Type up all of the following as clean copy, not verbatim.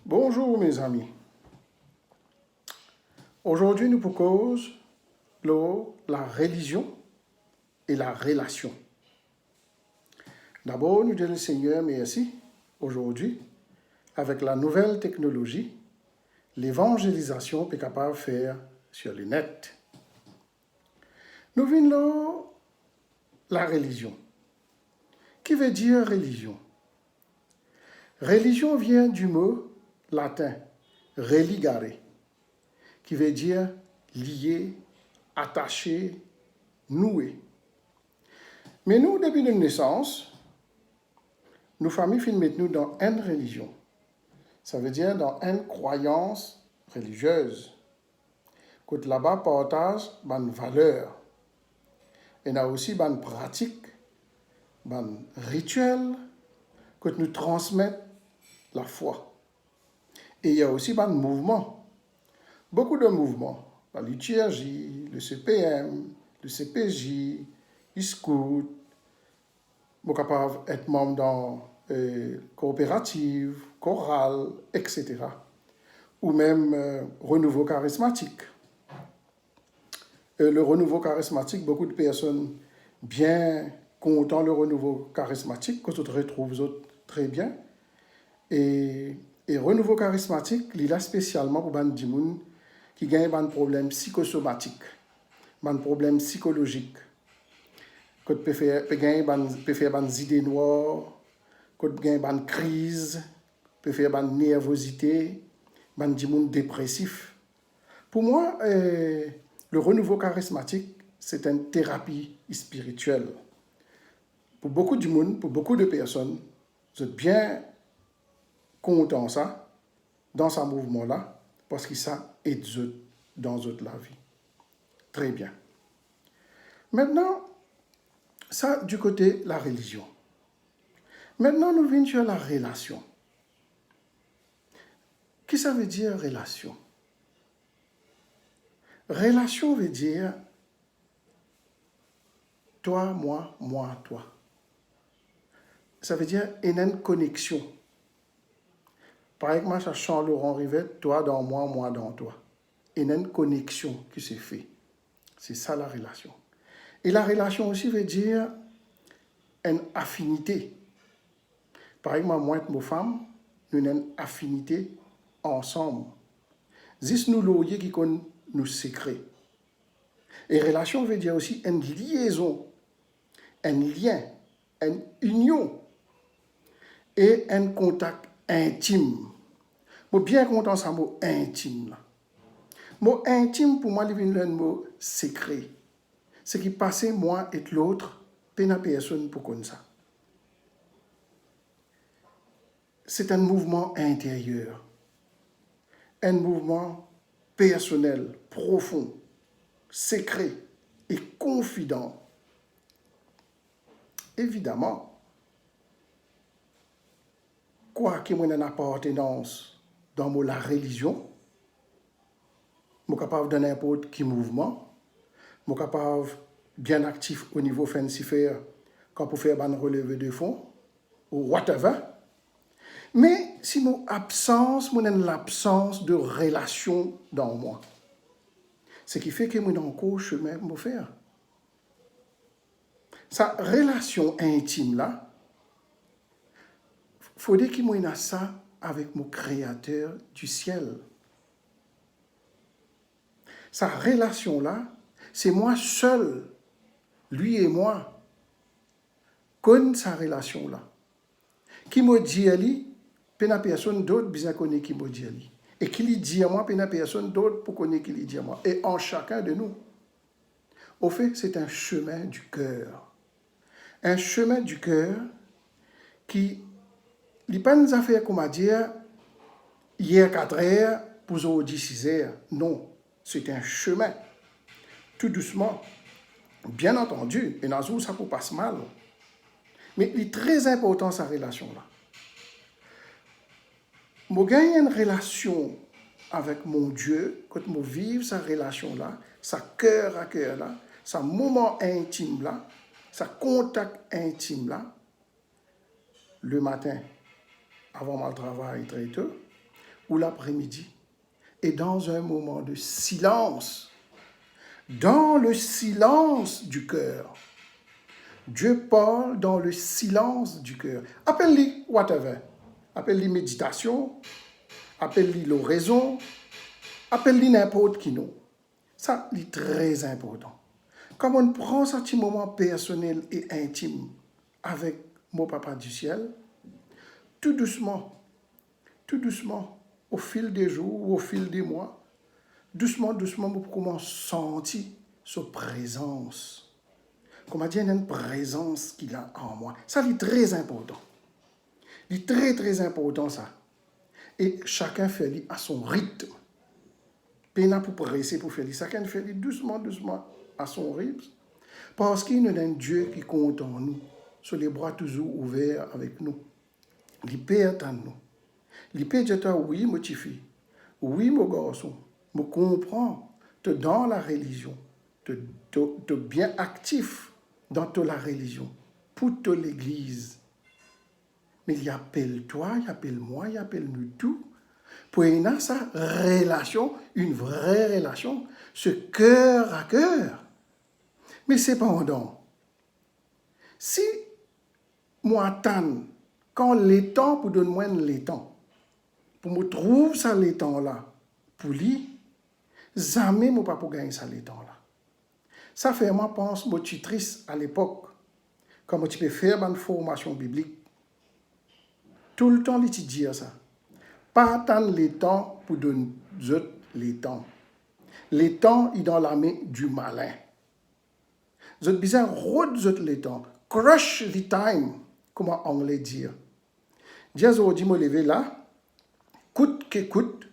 Bonjour mes amis. Aujourd'hui nous proposons la religion et la relation. D'abord nous disons le Seigneur merci aujourd'hui avec la nouvelle technologie, l'évangélisation est capable de faire sur le net. Nous venons la religion. Qui veut dire religion? Religion vient du mot latin religare, qui veut dire lié, attaché, noué. Mais nous, depuis notre naissance, nos familles filment nous dans une religion. Ça veut dire dans une croyance religieuse. Quand là-bas partage une valeur. Et il y a aussi une pratique, un rituel que nous transmettons la foi. Et il y a aussi un mouvement. Beaucoup de mouvements. La liturgie, le CPM, le CPJ, le scout. Nous sommes capables d'être membres dans coopératives, chorales, etc. Ou même renouveau charismatique. Le renouveau charismatique, beaucoup de personnes bien contentes le renouveau charismatique, que tu retrouves très bien. Et renouveau charismatique, il est là spécialement pour les gens qui ont un problème psychosomatique, un problème psychologique. Quand tu peux faire des idées noires, quand tu as une crise, tu peux faire une nervosité, des gens dépressifs. Pour moi, le renouveau charismatique, c'est une thérapie spirituelle. Pour beaucoup de monde, pour beaucoup de personnes, vous êtes bien contents ça, dans ce mouvement-là, parce que ça aide dans la vie. Très bien. Maintenant, ça du côté de la religion. Maintenant, nous venons sur la relation. Qu'est-ce que ça veut dire relation? Relation veut dire toi, moi, toi. Ça veut dire une connexion. Par exemple, ça chante Laurent Rivette, toi dans moi dans toi. Une connexion qui se fait. C'est ça la relation. Et la relation aussi veut dire une affinité. Par exemple, moi et ma femme, nous avons une affinité ensemble. C'est nous l'oyer qui connaît nos secrets. Et relation veut dire aussi une liaison, un lien, une union et un contact intime. Je suis bien content de ce mot intime. Le mot intime, pour moi, c'est un mot secret. Ce qui passe moi et l'autre, pas personne pour connaître ça. C'est un mouvement intérieur, un mouvement personnel, profond, secret et confident. Évidemment, quoi qu'il y ait une appartenance dans la religion, je suis capable de n'importe quel mouvement, je suis capable bien actif au niveau fancifère quand pour faire un relevé de fonds ou whatever. Mais si mon absence, mon l'absence de relation dans moi, ce qui fait que mon encore chemin pour faire. Sa relation intime là, il faudrait qu'il m'ait ça avec mon créateur du ciel. Sa relation là, c'est moi seul, lui et moi, connaît sa relation là. Qui me dit à lui, pas personne d'autre besoin connaître qui me dit à lui. Et qui lui dit à moi, pas personne d'autre pour connaître qui lui dit à moi. Et en chacun de nous. Au fait, c'est un chemin du cœur. Un chemin du cœur qui n'est pas une affaire comme à dire hier 4 heures pour aujourd'hui 6 heures. Non, c'est un chemin. Tout doucement. Bien entendu, et dans un ça peut passer mal. Mais il est très important sa relation-là. Je gagne une relation avec mon Dieu, quand je vive sa relation-là, sa cœur à cœur-là, sa moment intime-là, sa contact intime-là, le matin, avant mon travail très tôt, ou l'après-midi, et dans un moment de silence, dans le silence du cœur. Dieu parle dans le silence du cœur. Appelle-le whatever. Appelle-le méditation, appelle-le l'oraison, appelle-le n'importe qui non. Ça, c'est très important. Comme on prend ce petit moment personnel et intime avec mon papa du ciel, tout doucement, au fil des jours, au fil des mois, doucement, on commence à sentir sa présence. Comment dire, il y a une présence qu'il a en moi. Ça, c'est très important. C'est très, très important, ça. Et chacun fait à son rythme. Pas pour presser pour faire. Chacun fait doucement, à son rythme. Parce qu'il y a un Dieu qui compte en nous, sur les bras toujours ouverts avec nous. Il peut attendre nous. Il peut dire, oui, mon petit fille, oui, mon garçon, me comprends, tu es dans la religion, tu es bien actif dans la religion, pour l'église. Mais il appelle toi, il appelle moi, il appelle nous tous. Pour y avoir sa relation, une vraie relation, ce cœur à cœur. Mais cependant, si moi attends, quand les temps pour donner moi les temps, pour me trouver ça les temps là, pour lui, jamais moi pas pour gagner ça les temps là. Ça fait moi pense moi tutrice à l'époque, quand tu peux faire une formation biblique, tout le temps l'étudier ça. Pas attendre les temps pour donner les temps. Les temps est dans la main du malin. Vous êtes besoin de les temps. Crush the time, comment anglais dire. Dieu dit me lever là, coûte que coûte,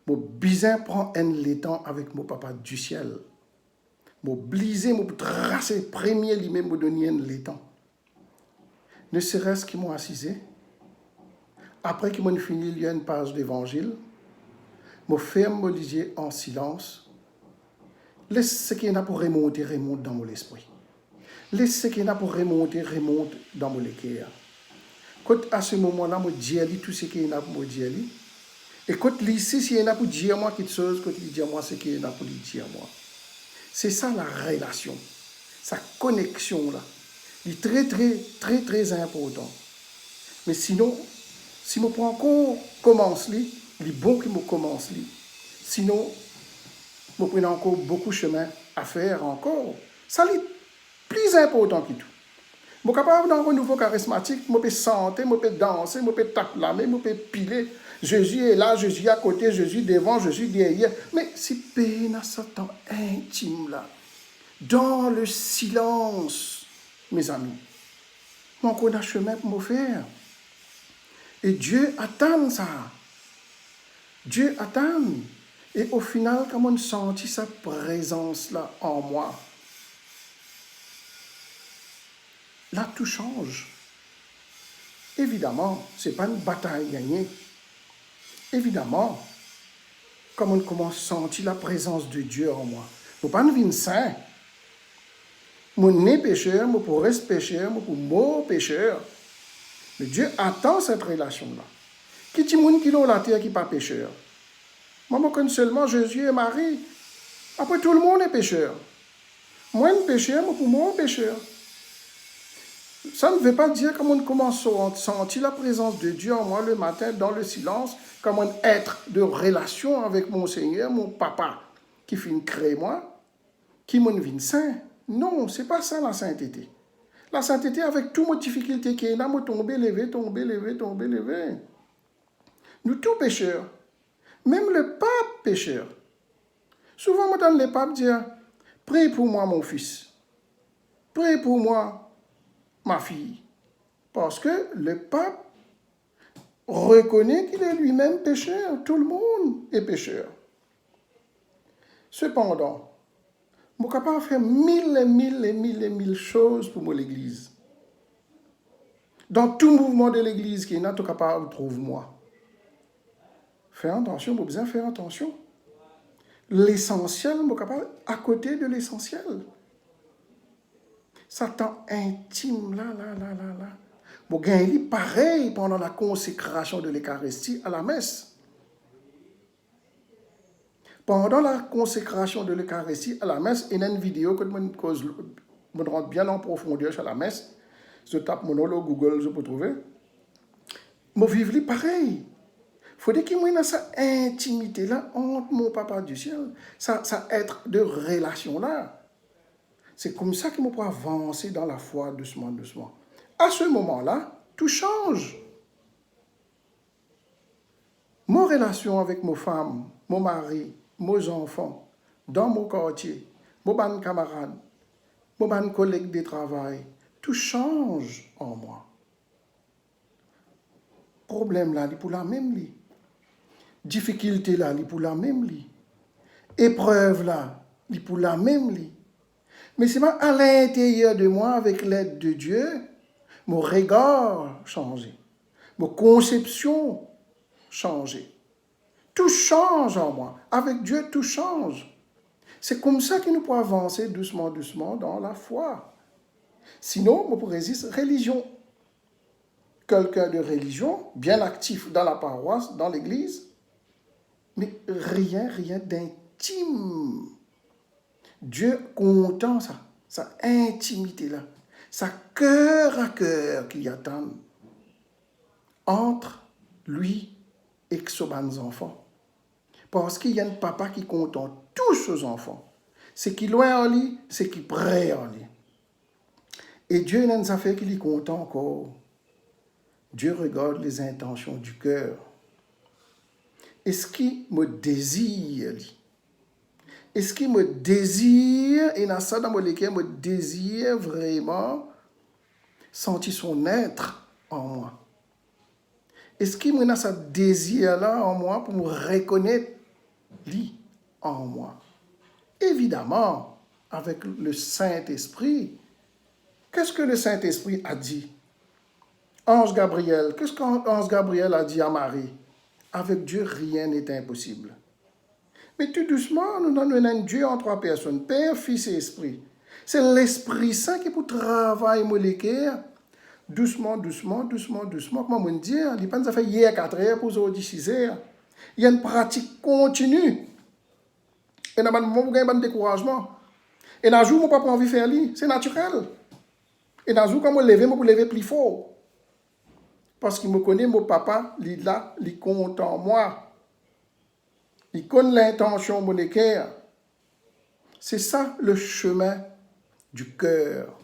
mon besoin prend les temps avec mon papa du ciel. Mon bliser, mon tracer premier lui-même me donner les temps. Ne serait-ce qu'ils m'ont assisé. Après qu'ils m'ont fini, il y a une page d'évangile. Me ferme, me lisais en silence. Laisse ce qu'il y a pour remonte dans mon esprit. Laisse ce qu'il y a pour remonte dans mon cœur. Quand à ce moment-là, je dis tout ce qu'il y a pour me dire. Et quand ici, s'il y a pour dire moi quelque chose, quand il dit moi ce qu'il y a pour dire moi. C'est ça la relation, sa connexion là. Il est très, très, très, très important. Mais sinon, si je prends encore commence, il est bon que je commence. Sinon, je prends encore beaucoup de chemin à faire encore. Ça est plus important que tout. Je suis capable d'un renouveau charismatique, je peux chanter, je peux danser, je peux t'acclamer, je peux piler. Jésus est là, Jésus est à côté, Jésus devant, Jésus derrière. Mais si peine à ce temps intime là, dans le silence, mes amis, mon qu'on a chemin pour me faire. Et Dieu attend ça. Dieu attend. Et au final, comme on sentit sa présence là en moi, là tout change. Évidemment, ce n'est pas une bataille gagnée. Évidemment, comme on commence à sentir la présence de Dieu en moi. Je ne pas une saint. Mon nez pécheur, mon pour reste pécheur, mon pour mort pécheur. Mais Dieu attend cette relation-là. Qui dit monde qui dans la terre qui n'est pas pécheur? Moi, je connais seulement Jésus et Marie. Après, tout le monde est pécheur. Moi, un pécheur, moi, pour moi, un pécheur. Ça ne veut pas dire comme on commence à sentir la présence de Dieu en moi le matin, dans le silence, comme on être de relation avec mon Seigneur, mon papa, qui finit créer moi, qui m'en vient saint. Non, ce n'est pas ça la sainteté. La sainteté, avec toutes les difficultés qu'il y a, nous tomber, lever. Nous tous pécheurs. Même le pape pécheur. Souvent, on entend le pape dire, prie pour moi, mon fils. Prie pour moi, ma fille. Parce que le pape reconnaît qu'il est lui-même pécheur. Tout le monde est pécheur. Cependant, je suis capable de faire mille choses pour l'Église. Dans tout mouvement de l'Église qui est là, tu es capable de trouver moi. Fais attention, vous besoin faire attention. L'essentiel, je suis capable à côté de l'essentiel. Ça temps intime, là. Vous gagnez pareil pendant la consécration de l'Eucharistie à la messe. Pendant la consécration de l'Eucharistie à la messe, il y a une vidéo que je me rentre bien en profondeur sur la messe. Je tape mon nom Google, je peux trouver. Je vivre pareil. Il faut qu'il y ait cette intimité-là entre mon papa du ciel, ça être de relation-là. C'est comme ça qu'il peut avancer dans la foi doucement, doucement. À ce moment-là, tout change. Mon relation avec mes femmes, mon mari, mes enfants, dans mon quartier, mes camarades, mes collègues de travail, tout change en moi. Problème là, il pour la même lit. Difficulté là, il pour la même lit. Épreuve là, il pour la même lit. Mais c'est à l'intérieur de moi, avec l'aide de Dieu, mon regard changé, mon conception changée. Tout change en moi. Avec Dieu, tout change. C'est comme ça que nous pouvons avancer doucement, doucement dans la foi. Sinon, on pourrait dire religion. Quelqu'un de religion, bien actif dans la paroisse, dans l'église, mais rien d'intime. Dieu content ça, sa intimité-là, sa cœur à cœur qui attend entre lui et ses enfants. Parce qu'il y a un papa qui contente tous ses enfants. C'est qui loin en lui, c'est qui près en lui. Et Dieu n'a pas fait qu'il est content encore. Dieu regarde les intentions du cœur. Est-ce qu'il me désire, lui? Est-ce qu'il me désire, et dans ça, dans mon cœur, me désire vraiment sentir son être en moi? Est-ce qu'il me a ce désir-là en moi pour me reconnaître, lui, en moi? Évidemment, avec le Saint-Esprit. Qu'est-ce que le Saint-Esprit a dit? Ange Gabriel, qu'est-ce qu'Ange Gabriel a dit à Marie? Avec Dieu, rien n'est impossible. Mais tout doucement, nous avons un Dieu en trois personnes, Père, Fils et Esprit. C'est l'Esprit Saint qui peut travailler moléculaire, doucement, doucement, doucement, doucement. Comment on dit? Il n'y a pas fait hier 4 heures pour aujourd'hui 6 heures. Il y a une pratique continue. Et dans un moment, vous avez un découragement. Et dans un jour, je n'ai pas envie de faire ça. C'est naturel. Et dans un jour, quand je me lève, lever plus fort. Parce qu'il me connaît, mon papa, il est là, il compte en moi. Il connaît l'intention monétaire. C'est ça le chemin du cœur.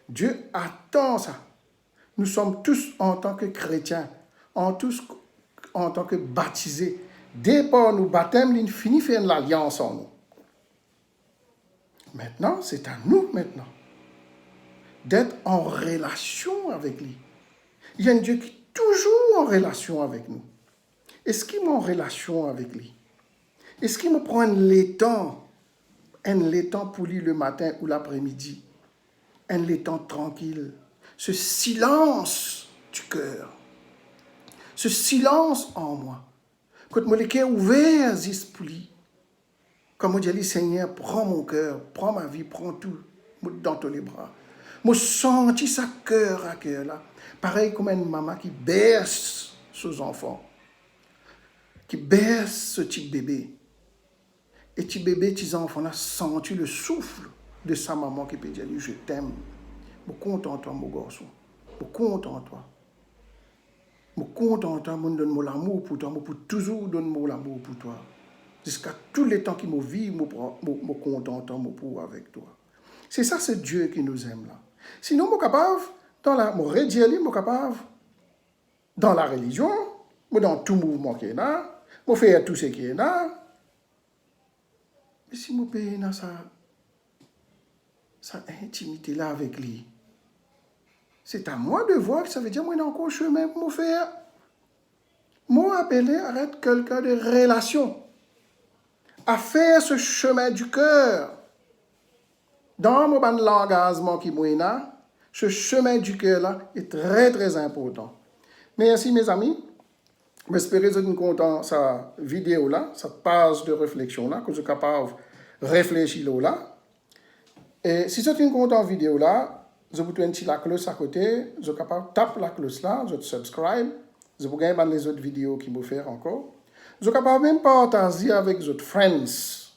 Dieu attend ça. Nous sommes tous en tant que chrétiens, en tant que baptisés. Dès par nous baptêmes, il finit faire l'alliance en nous. Maintenant, c'est à nous maintenant d'être en relation avec lui. Il y a un Dieu qui est toujours en relation avec nous. Est-ce qu'il est en relation avec lui? Est-ce qu'il me prend un laitan pour lui le matin ou l'après-midi? Un laitan tranquille. Ce silence du cœur. Ce silence en moi. Quand mon cœur ouvert pour lui. Comme on dit, Seigneur, prends mon cœur, prends ma vie, prends tout dans tous les bras. Je sens ça cœur à cœur là. Pareil comme une maman qui berce ses enfants. Qui berce ce petit bébé. Et petit bébé, petits enfants là, sens-tu le souffle de sa maman qui peut dire, je t'aime. Je suis content de toi, mon garçon. Je suis content de toi. Je suis content de toi, je donne l'amour pour toi, je peux toujours donner l'amour pour toi. Jusqu'à tous les temps qu'il me vit, je suis content de moi avec toi. C'est ça, c'est Dieu qui nous aime là. Sinon, je suis capable, dans la religion, je suis capable, dans la religion, dans tout mouvement qui est là, je fais tout ce qui est là. Mais si je paye dans sa intimité là avec lui, c'est à moi de voir que ça veut dire que moi, j'ai encore un chemin pour me faire. Moi, appelé à être quelqu'un de relation, à faire ce chemin du cœur. Dans mon langagement qui est ce chemin du cœur là est très très important. Merci mes amis. J'espère que vous êtes contents de cette vidéo là, cette page de réflexion là, que vous êtes capable de réfléchir là. Et si vous êtes content de cette vidéo là, je vous donne la cloche à côté, vous êtes capable de taper la cloche là, vous êtes subscribe, vous pouvez gagner les autres vidéos qui vous font encore. Vous êtes capable même partager avec votre friends.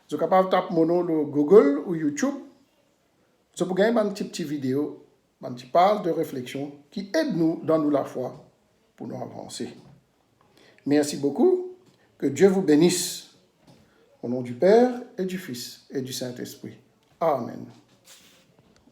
Vous êtes capable de taper mon nom sur Google ou YouTube. Vous pouvez gagner une petite vidéo, une petite page de réflexion qui aide nous dans nous la foi pour nous avancer. Merci beaucoup. Que Dieu vous bénisse. Au nom du Père et du Fils et du Saint-Esprit. Amen.